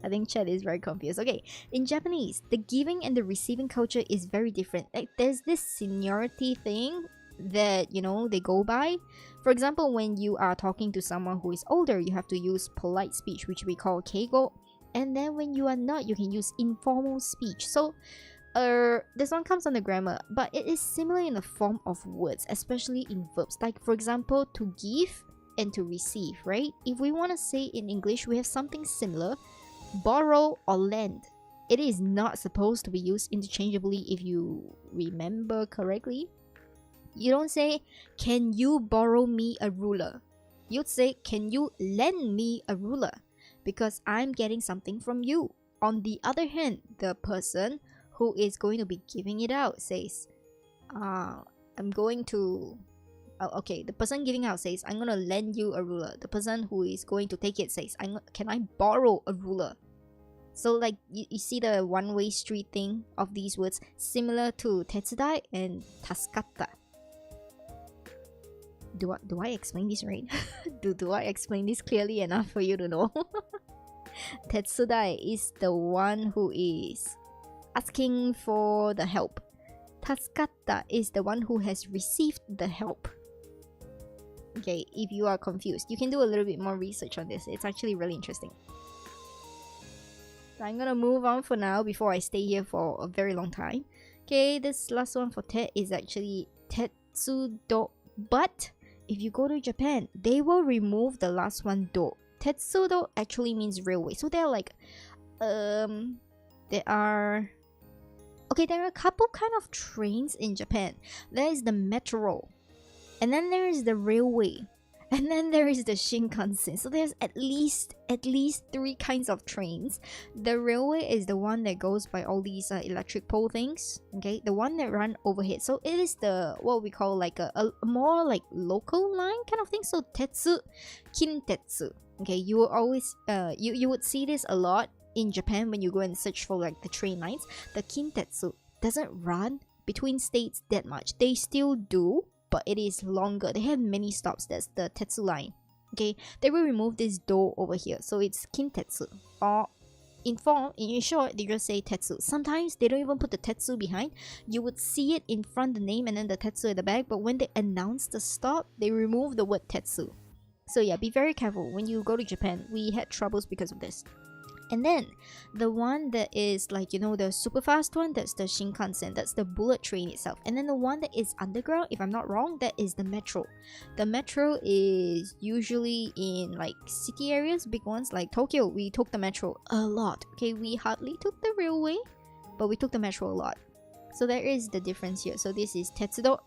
I think chat is very confused. Okay, in Japanese, the giving and the receiving culture is very different. Like there's this seniority thing that, you know, they go by. For example, when you are talking to someone who is older, you have to use polite speech, which we call keigo. And then when you are not, you can use informal speech. So this one comes on the grammar, but it is similar in the form of words, especially in verbs. Like for example, to give and to receive, right? If we want to say in English, we have something similar. Borrow or lend. It is not supposed to be used interchangeably if you remember correctly. You don't say, can you borrow me a ruler? You'd say, can you lend me a ruler? Because I'm getting something from you. On the other hand, the person who is going to be giving it out says, I'm going to... okay, the person giving out says, I'm gonna lend you a ruler. The person who is going to take it says, can I borrow a ruler? So like, you see the one-way street thing of these words, similar to tetsudai and tasukatta. Do I explain this right? do I explain this clearly enough for you to know? Tetsudai is the one who is asking for the help. Tasukatta is the one who has received the help. Okay, if you are confused, you can do a little bit more research on this. It's actually really interesting. So I'm gonna move on for now before I stay here for a very long time. Okay, this last one for te is actually tetsudo. But if you go to Japan, they will remove the last one do. Tetsudo actually means railway. So they're like, there are a couple kind of trains in Japan. There is the metro. And then there is the railway. And then there is the Shinkansen. So there's at least 3 kinds of trains. The railway is the one that goes by all these electric pole things. Okay, the one that run overhead. So it is the what we call like a more like local line kind of thing. So tetsu, kintetsu. Okay, you will always you would see this a lot in Japan when you go and search for like the train lines. The kintetsu doesn't run between states that much. They still do, but it is longer. They have many stops. That's the tetsu line. Okay, they will remove this do over here, so it's kintetsu. Or in short, they just say tetsu. Sometimes they don't even put the tetsu behind. You would see it in front, the name, and then the tetsu at the back. But when they announce the stop, they remove the word tetsu. So yeah, be very careful when you go to Japan. We had troubles because of this. And then the one that is like, you know, the super fast one, that's the Shinkansen, that's the bullet train itself. And then the one that is underground, if I'm not wrong, that is the metro. The metro is usually in like city areas, big ones like Tokyo. We took the metro a lot. Okay, we hardly took the railway, but we took the metro a lot. So there is the difference here. So this is Tetsudo.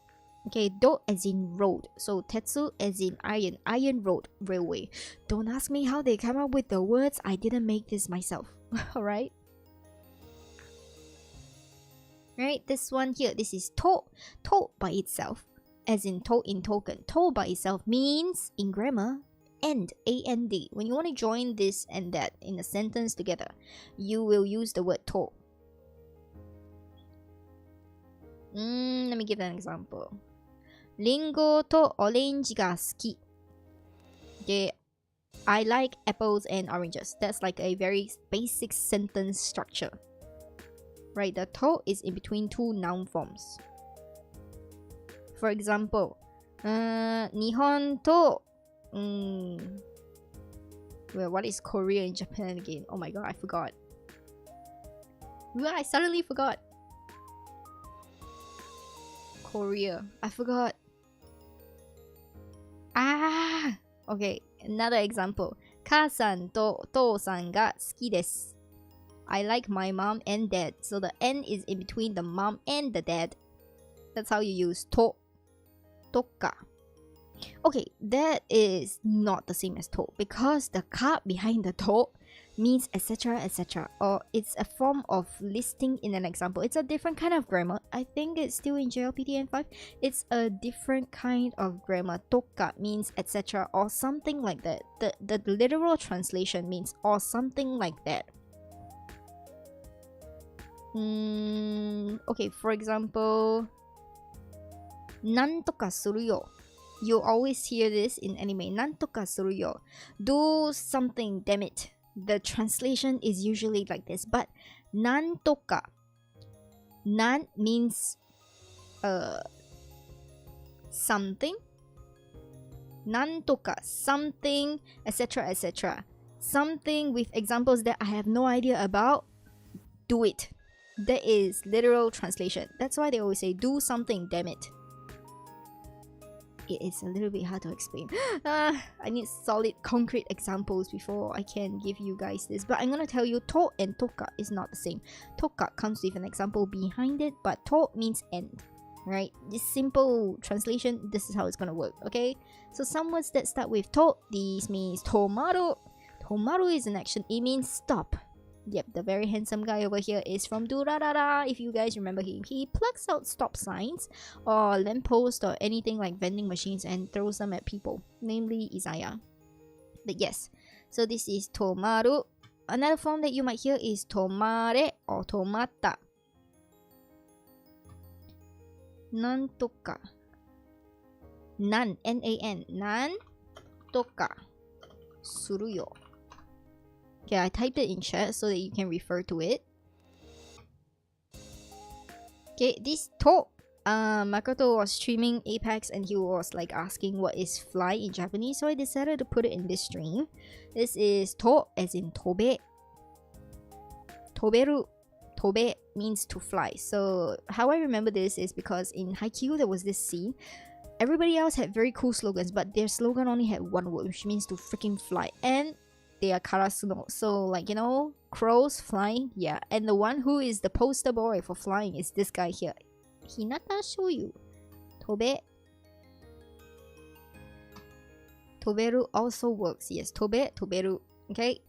Okay, do as in road. So tetsu as in iron road, railway. Don't ask me how they come up with the words. I didn't make this myself. Alright? Right, this one here, this is to. To by itself. as in to in token. To by itself means, in grammar, and, A-N-D. When you want to join this and that in a sentence together, you will use the word to. Let me give an example. リンゴとオレンジが好き. Okay, I like apples and oranges. That's like a very basic sentence structure. Right, the to is in between two noun forms. For example, 日本と well, what is Korea in Japan again? Oh my god, I forgot. I suddenly forgot. Korea. I forgot. Okay, another example. 母さんとお父さんが好きです. I like my mom and dad. So the N is in between the mom and the dad. That's how you use to. Toka. Okay, that is not the same as to because the ka behind the to means etc etc, or it's a form of listing in an example. It's a different kind of grammar. I think it's still in JLPT N5. It's a different kind of grammar. Toka means etc or something like that. The literal translation means or something like that. Okay, for example, なんとかするよ. You always hear this in anime. なんとかするよ. Do something, damn it. The translation is usually like this, but なんとか. Nan means something. なんとか something, etc etc. Something with examples that I have no idea about. Do it. That is literal translation. That's why they always say do something, damn it. It is a little bit hard to explain. I need solid concrete examples before I can give you guys this. But I'm gonna tell you to and toka is not the same. Toka comes with an example behind it, but to means end. Right? This simple translation, this is how it's gonna work, okay? So some words that start with to, these means tomaru. Tomaru is an action, it means stop. Yep, the very handsome guy over here is from Durarara. If you guys remember him, he plucks out stop signs or lampposts or anything like vending machines and throws them at people, namely Izaya. But yes, so this is tomaru. Another form that you might hear is tomare or tomata. Nan toka. Nan, N-A-N. Nan toka. Suru yo. Okay, I typed it in chat so that you can refer to it. Okay, this to, Makoto was streaming Apex and he was like asking what is fly in Japanese, so I decided to put it in this stream. This is to as in tobe. Toberu. Tobe means to fly. So how I remember this is because in Haikyuu there was this scene. Everybody else had very cool slogans, but their slogan only had one word, which means to freaking fly. And they are karasuno, so like, you know, crows flying, yeah. And the one who is the poster boy for flying is this guy here, Hinata Shoyu. Tobe. Toberu also works, yes. Tobe, toberu. Okay,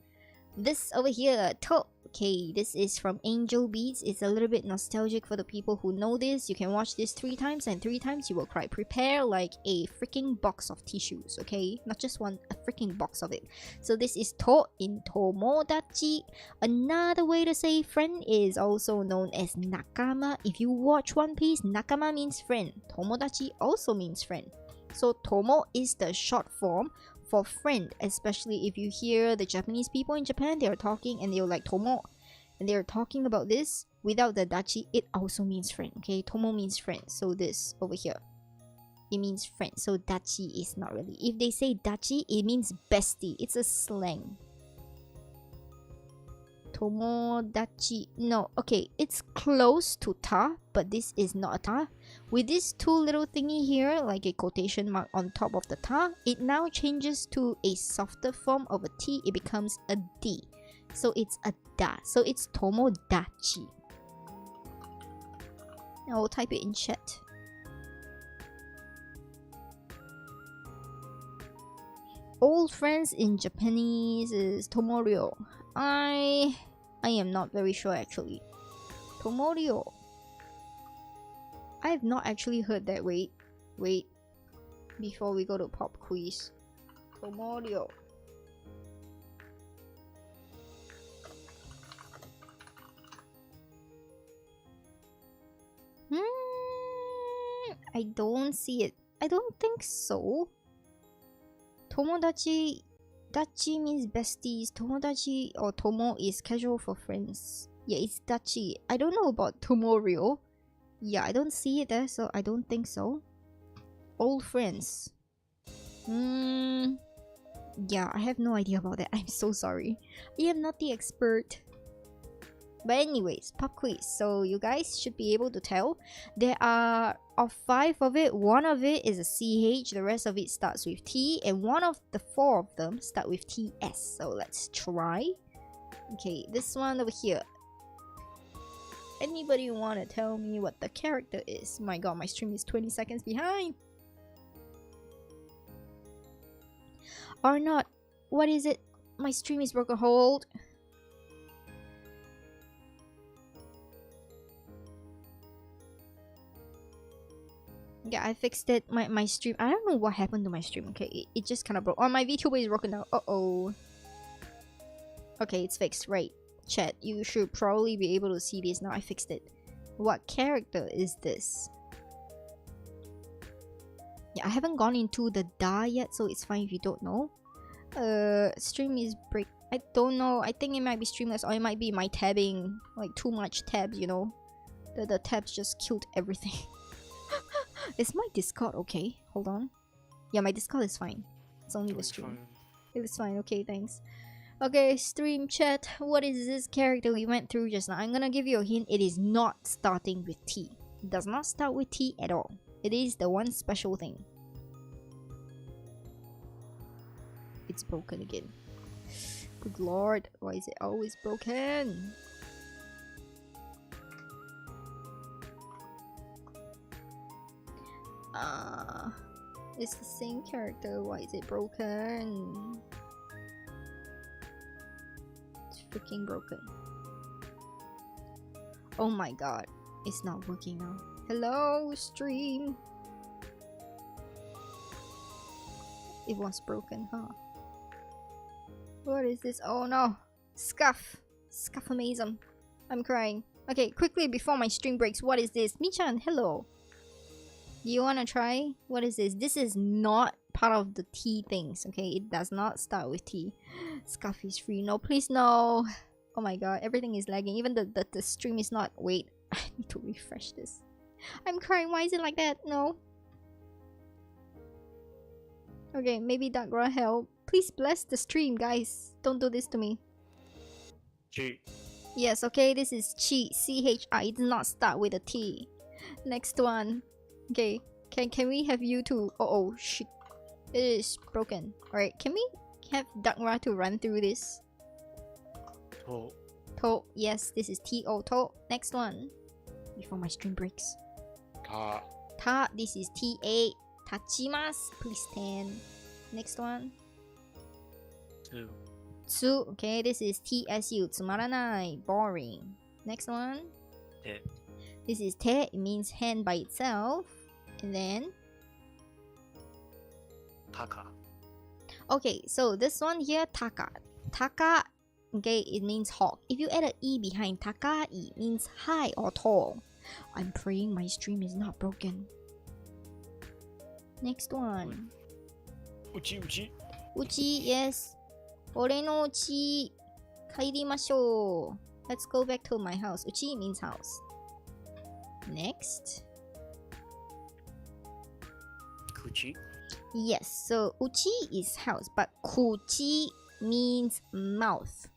this over here, to. Okay, this is from Angel Beats. It's a little bit nostalgic for the people who know this. You can watch this 3 times and 3 times you will cry. Prepare like a freaking box of tissues, okay? Not just one, a freaking box of it. So this is to in tomodachi. Another way to say friend is also known as nakama. If you watch One Piece, nakama means friend. Tomodachi also means friend. So tomo is the short form for friend, especially if you hear the Japanese people in Japan, they are talking and they're like tomo, and they're talking about this without the dachi, it also means friend, okay? Tomo means friend, so this over here, it means friend, so dachi is not really. If they say dachi, it means bestie, it's a slang. Tomodachi, no, okay, it's close to ta, but this is not a ta. With this 2 little thingy here, like a quotation mark on top of the ta, it now changes to a softer form of a t, it becomes a d. So it's a da, so it's tomodachi. I will type it in chat. Old friends in Japanese is tomorio. I am not very sure actually. Tomorio. I have not actually heard that. Wait. Wait. Before we go to pop quiz. Tomorio. I don't see it. I don't think so. Tomodachi. Dachi means besties. Tomodachi or Tomo is casual for friends. Yeah, it's Dachi. I don't know about Tomorio. Yeah, I don't see it there, so I don't think so. Old friends. Yeah, I have no idea about that. I'm so sorry. I am not the expert. But anyways, pop quiz. So you guys should be able to tell. There are, of 5 of it, 1 of it is a CH, the rest of it starts with T, and 1 of the 4 of them start with TS. So let's try. Okay, this one over here. Anybody want to tell me what the character is? My god, my stream is 20 seconds behind. Or not. What is it? My stream is broken. Hold. Yeah, I fixed it. My stream. I don't know what happened to my stream. Okay, it just kind of broke. Oh, my VTuber is broken now. Uh-oh. Okay, it's fixed. Right. Chat, you should probably be able to see this now. I fixed it. What character is this? Yeah, I haven't gone into the DA yet, so it's fine if you don't know. Stream is break. I don't know. I think it might be streamless, or it might be my tabbing. Like, too much tabs, you know? The tabs just killed everything. Is my Discord okay? Hold on. Yeah, my Discord is fine. It's only the stream. It's fine. Okay, thanks. Okay, stream chat. What is this character we went through just now? I'm gonna give you a hint. It is not starting with T. It does not start with T at all. It is the one special thing. It's broken again. Good lord, why is it always broken? It's the same character. Why is it broken? It's freaking broken. Oh my god, it's not working now. Hello, stream. It was broken, huh? What is this? Oh no, Scuff. Scuffamism. I'm crying. Okay, quickly before my stream breaks. What is this? Michan, hello. Do you wanna try? What is this? This is not part of the T things, okay? It does not start with T. Scuff is free. No, please no. Oh my god, everything is lagging. Even the stream is not. Wait, I need to refresh this. I'm crying. Why is it like that? No. Okay, maybe Dagra help. Please bless the stream, guys. Don't do this to me. Chi. Yes, okay, this is Chi. C-H-I. It does not start with a T. Next one. Okay, can we have you two? Oh shit, it is broken. All right, can we have Dagra to run through this? To. To. Yes, this is T-O. To. Next one. Before my stream breaks. Ta. Ta. This is T-A. Tachimasu. Please stand. Next one. Tsu. Tsu. Okay, this is T-S-U. Tsumaranai. Boring. Next one. Te. This is te. It means hand by itself. And then Taka. okay, so this one here, taka. Taka, okay, it means hawk. If you add an e behind taka, it means high or tall. I'm praying my stream is not broken. Next one. Uchi uchi. Uchi, yes. Ore no uchi. Kairimashou. Let's go back to my house. Uchi means house. Next. Kuchi. Yes, so uchi is house, but kuchi means mouth.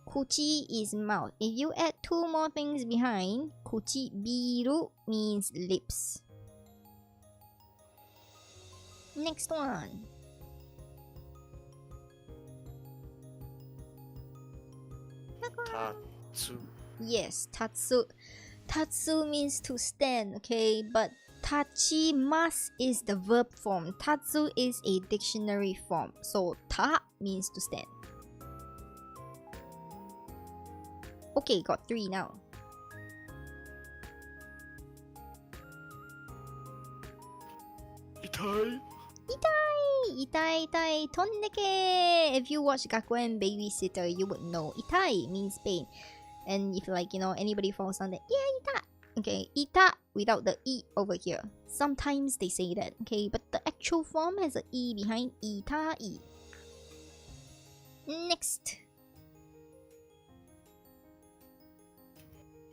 Kuchi is mouth. If you add 2 more things behind, kuchi biru means lips. Next one. Tatsu. Yes, tatsu. Tatsu means to stand, okay? But tachimasu is the verb form. Tatsu is a dictionary form. So ta means to stand. Okay, got 3 now. Itai. Itai, itai, tondeke. If you watch Gakuen Babysitter, you would know. Itai means pain. And if like, you know, anybody falls on the ita. Okay, ita without the e over here. Sometimes they say that, okay, but the actual form has a e behind itai. Next.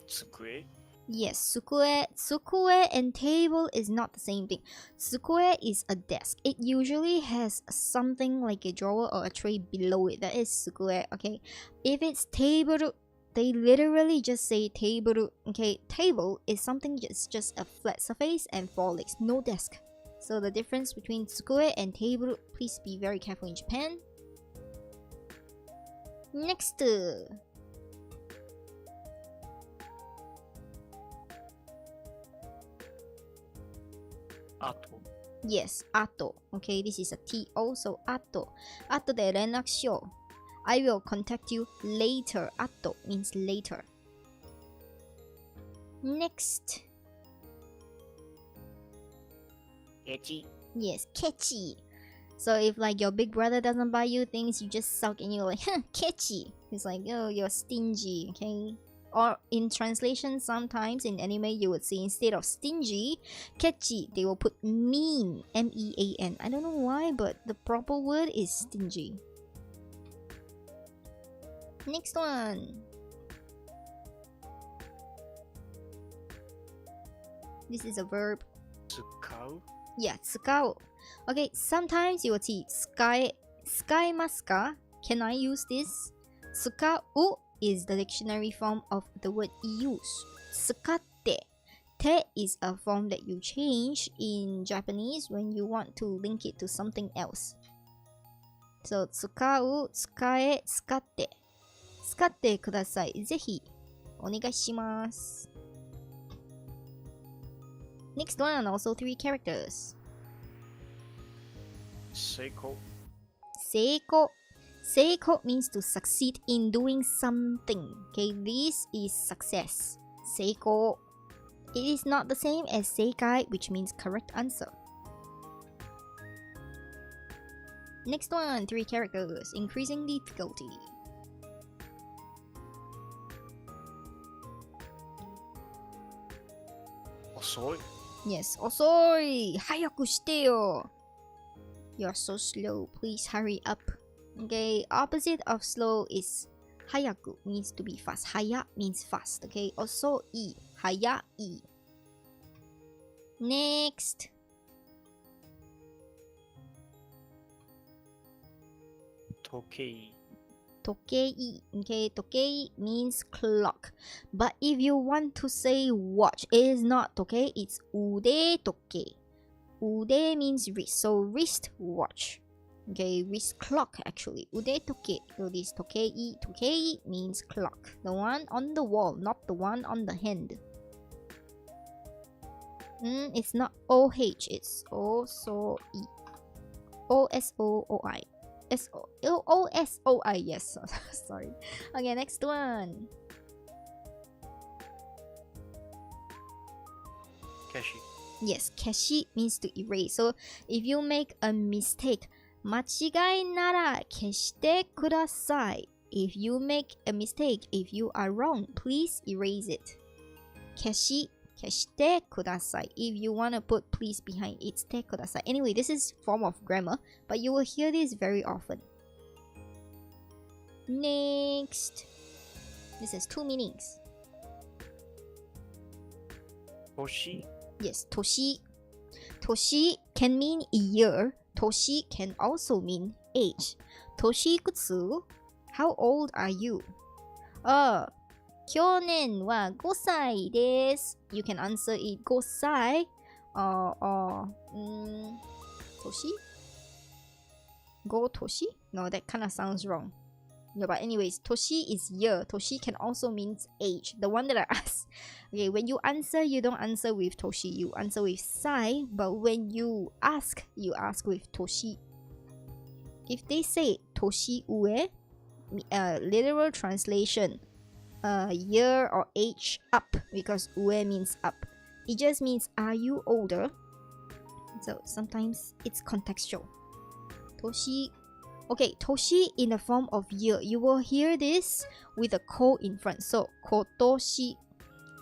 Tsukue. Yes, sukue. Sukue and table is not the same thing. Sukue is a desk. It usually has something like a drawer or a tray below it. That is sukue, okay? If it's table, they literally just say table, okay? Table is something just a flat surface and four legs, no desk. So the difference between sukue and table, please be very careful in Japan. Next. Ato. Yes, ato. Okay, this is a T also ato. Ato de renaku shou. I will contact you later. Ato means later. Next. Echi. Yes, kechi. So if like your big brother doesn't buy you things, you just sulk and you're like, kechi. It's like, oh, you're stingy, okay? Or in translation, sometimes in anime you would see instead of stingy, kechi, they will put mean, M-E-A-N. I don't know why, but the proper word is stingy. Next one. This is a verb. Tsukau. Yeah, tsukao. Okay, sometimes you will see tsukaimasu ka? Can I use this? Tsukau is the dictionary form of the word use. Tsukatte. Te is a form that you change in Japanese when you want to link it to something else. So, tsukau, tsukae, tsukatte. Tsukatte kudasai. Zehi, onegaishimasu. Next one, also 3 characters. Seiko. Seiko. Seiko means to succeed in doing something. Okay, this is success. Seiko. It is not the same as seikai, which means correct answer. Next one, 3 characters, increasing difficulty. Osoi. Yes, osoi! Hayaku shite yo! You're so slow, please hurry up. Okay, opposite of slow is hayaku, means to be fast. Haya means fast, okay? Osoi, hayai. Next. Tokei. Tokei, okay? Tokei means clock. But if you want to say watch, it is not tokei, it's ude tokei. Ude means wrist, so wrist watch. Okay, wrist clock actually. Ude tokei. So this tokei, tokei means clock. The one on the wall, not the one on the hand. It's not OH, it's O-S-O-I. O-S-O-O-I. O-S-O-I, yes. Sorry. Okay, next one. Keshi. Yes, keshi means to erase. So if you make a mistake, machigai nara keshite kudasai. If you make a mistake, if you are wrong, please erase it. Keshi, keshite kudasai. If you want to put please behind, it's te kudasai. Anyway, this is form of grammar, but you will hear this very often. Next. This has 2 meanings. Toshi. Yes, toshi. Toshi can mean year. Toshi can also mean age. Toshi ikutsu? How old are you? 去年は5歳です。You can answer it 5歳 or 年? Go toshi? No, that kind of sounds wrong. Yeah, but anyways, toshi is year. Toshi can also mean age. The one that I asked. Okay, when you answer, you don't answer with toshi. You answer with sai. But when you ask with toshi. If they say toshi ue, literal translation, year or age up, because ue means up. It just means, are you older? So sometimes it's contextual. Toshi. Okay, Toshi in the form of year. You will hear this with a ko in front. So kotoshi.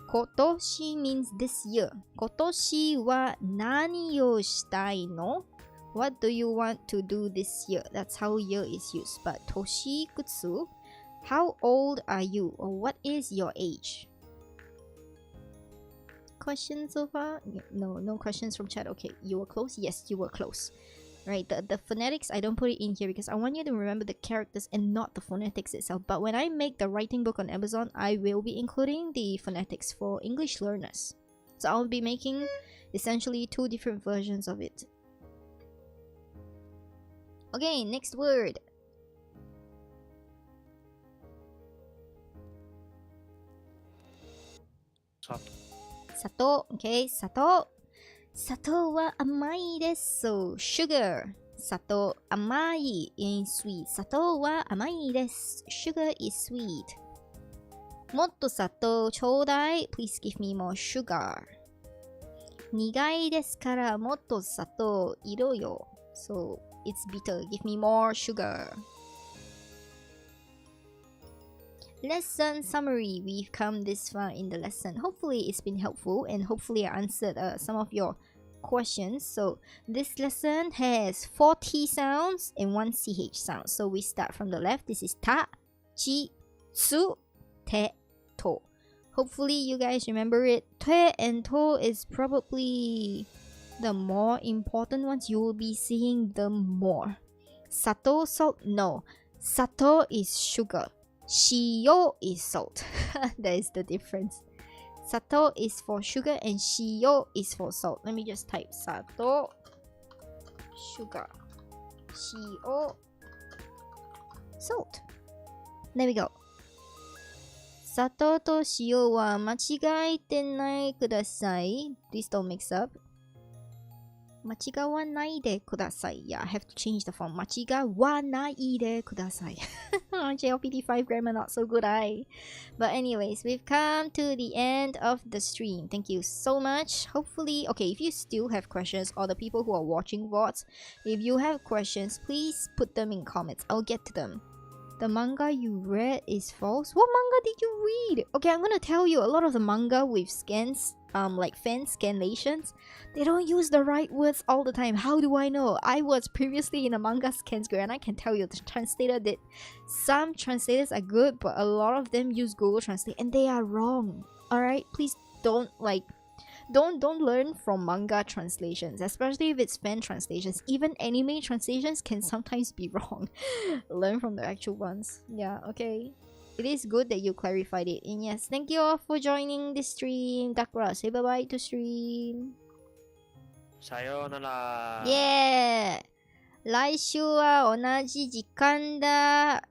Kotoshi means this year. Kotoshi wa nani o shitai no? What do you want to do this year? That's how year is used. But toshi kutsu, how old are you? Or what is your age? Questions so far? No questions from chat. Okay, you were close? Yes, you were close. Right, the phonetics, I don't put it in here because I want you to remember the characters and not the phonetics itself. But when I make the writing book on Amazon, I will be including the phonetics for English learners. So I'll be making essentially 2 different versions of it. Okay, next word. Sato. Okay, sato. Sato wa amai desu. So sugar. Sato amai in sweet. Sato wa amai desu. Sugar is sweet. Motto sato chodai. Please give me more sugar. Nigai desu kara motto sato iro yo. So it's bitter. Give me more sugar. Lesson summary. We've come this far in the lesson. Hopefully it's been helpful and hopefully I answered some of your questions. So this lesson has 4 T sounds and 1 CH sound. So we start from the left. This is ta, chi, tsu, te, to. Hopefully you guys remember it. Te and to is probably the more important ones. You will be seeing them more. Sato, salt, no. Sato is sugar. Shio is salt. That is the difference. Sato is for sugar and shio is for salt. Let me just type sato, sugar, shio, salt. There we go. Sato to shio wa machigaete nai kudasai. Please don't mix up. Machigawanai de kudasai. Yeah, I have to change the form. Machigawanai de kudasai. JLPT 5 grammar not so good, But anyways, we've come to the end of the stream. Thank you so much. Hopefully, okay, if you still have questions or the people who are watching VODs, if you have questions, please put them in comments. I'll get to them. The manga you read is false? What manga did you read? Okay, I'm gonna tell you, a lot of the manga with scans, like fan scanlations, they don't use the right words all the time. How do I know? I was previously in a manga scan school and I can tell you the translator did. Some translators are good, but a lot of them use Google Translate and they are wrong. Alright, please don't don't learn from manga translations, especially if it's fan translations. Even anime translations can sometimes be wrong. Learn from the actual ones. Yeah, okay. It is good that you clarified it. And yes, thank you all for joining this stream. Dakura, say bye-bye to stream. Sayonara. Yeah! 来週は同じ時間だ。